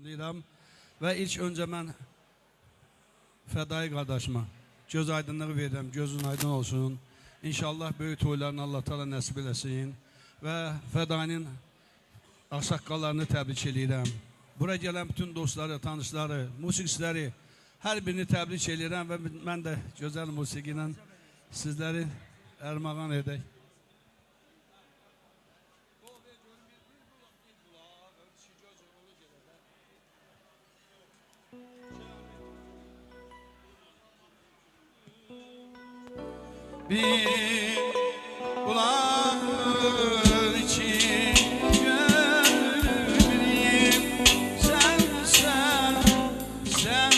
salamlayıram və ilk öncə mən Fədai qardaşıma göz aydınlığı verirəm, gözün aydın olsun. İnşallah böyük toylarını Allah Teala nəsib eləsin və Fədainin ağsaqqallarını təbrik edirəm. Buraya gələn bütün dostları, tanışları, musiqiçiləri hər birini təbrik edirəm və mən də gözəl musiqi ilə sizləri ərmağan edək. Bir kulağın için gönlüm sen ya.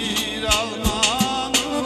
Bir almanın için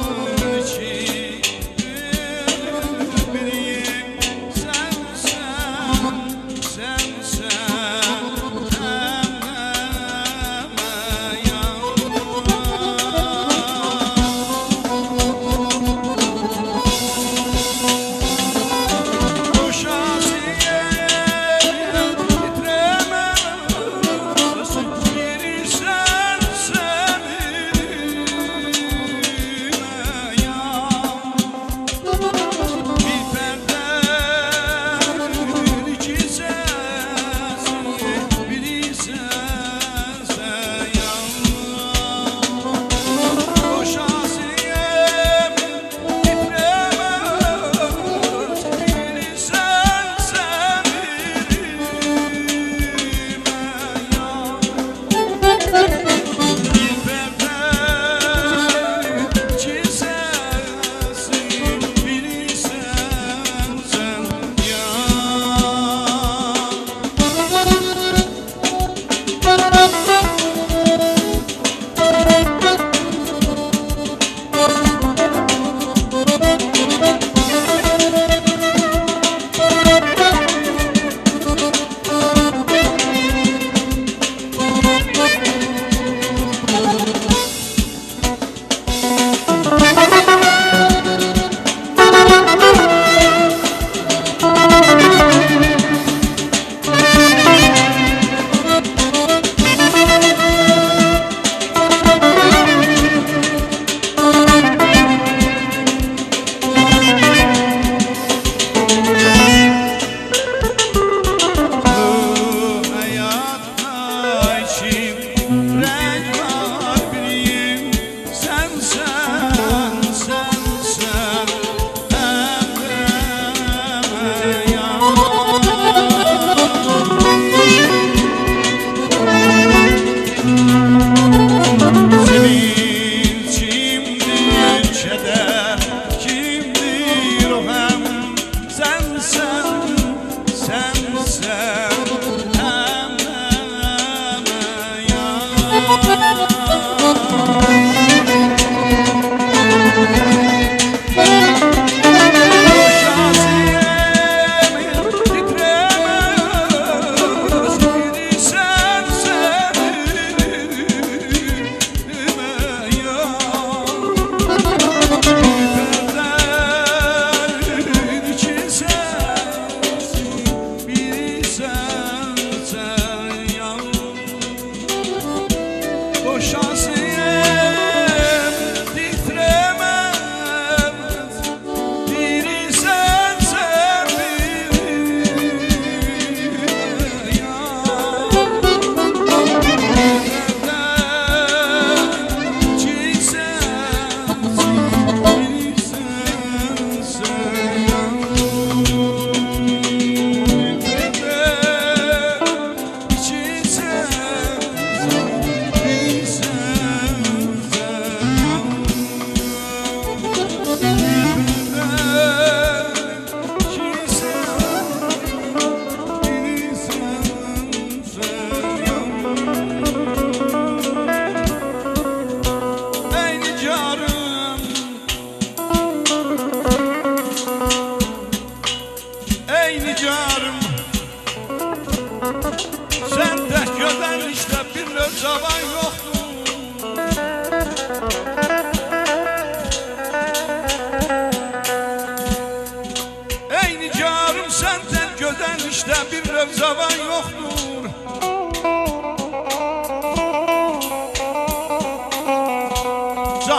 Sen de gözəl işte bir növ cavan yoktu.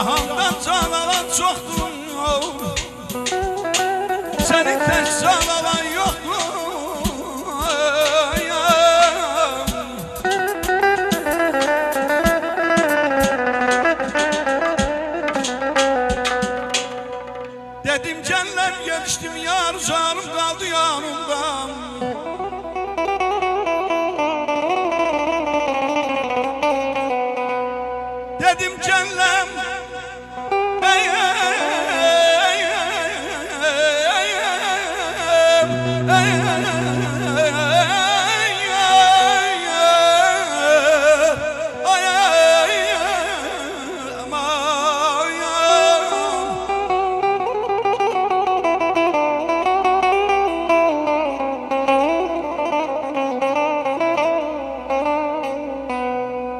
Cahandan can alan çoxdur, səni tək can alan yoxdur. Dedim cəlləm gelişdim yar, canım qaldı yanımdan. Dedim cəlləm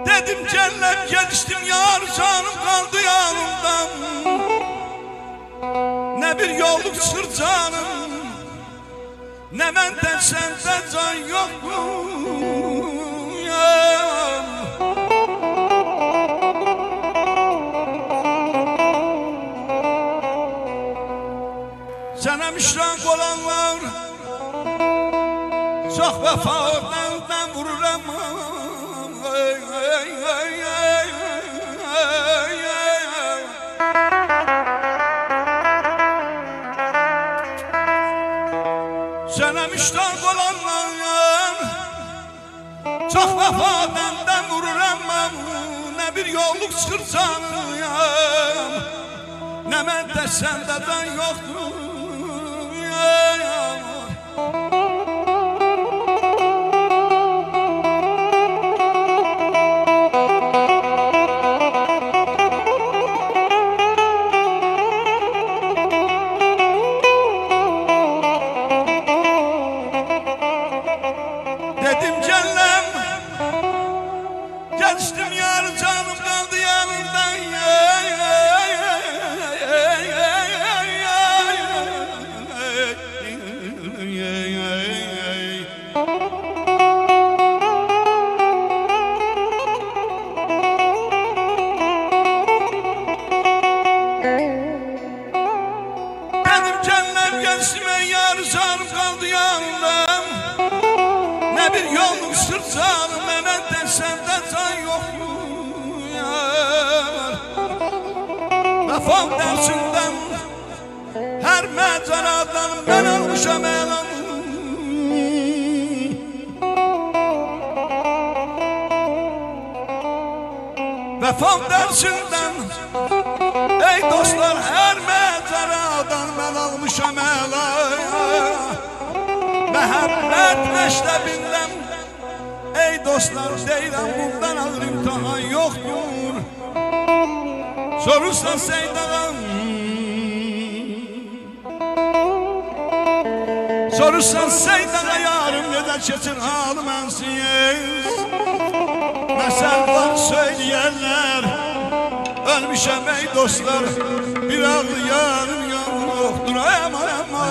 Dedim cəlləm gelişdim yar, canım qaldı yanımdan. Ne bir yolluk çıxır canım, ne məndən səndə can yoxdur. Sənə müşraq olanlar çox vəfadan vururam. Sənə müştaq olanlar çox vəfadan vururam. Ne bir yolluk çıxır canım, ne məndə səndə can yoxdur. Dedim cəlləm gelişdim yar, canım qaldı yanımdan. Dedim cəlləm gelişdim yar, canım qaldı yanımdan. Ne bir yolum sır canım, ne məndən səndə can yoxdur. Vəfam dərsindən hər məcəradan mən almışam elan. Vəfam dərsindən ey dostlar, hər məcəradan mən almışam elan. Məhəbbət məktəbindən ey dostlar deyirəm, bundan ağır imtihan yoxdur. Sorursan Seydadan, sorursan Seydana yarım neden keçir halım ensiz. Məsəl var söyləyərlər, ölmüşəm ey dostlar, bir ağlayanım yoxdur. Aman aman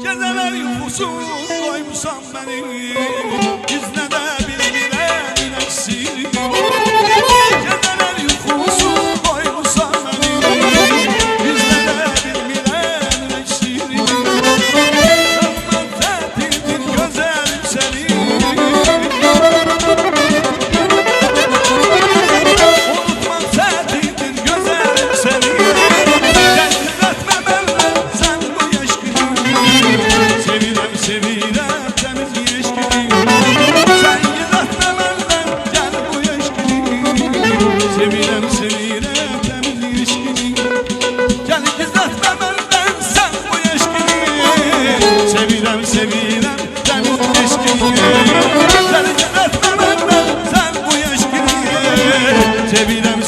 geceler yuxusuz koymuşam beni, yüzüne de bilmirəm eksiri. Geceler yuxusuz koymuşam beni, yüzüne de bilmirəm eksiri. Sanmam fethidir gözəlim seni, unutmam fethidir gözəlim seni. Sevirəm təmiz yeşkili, sən gidətmə məndən gəl bu yeşkili. Sevirəm təmiz yeşkili, gəl gidətmə məndən sən bu yeşkili. Sevirəm təmiz yeşkili, gəl gidətmə məndən sən bu yeşkili. Sevirəm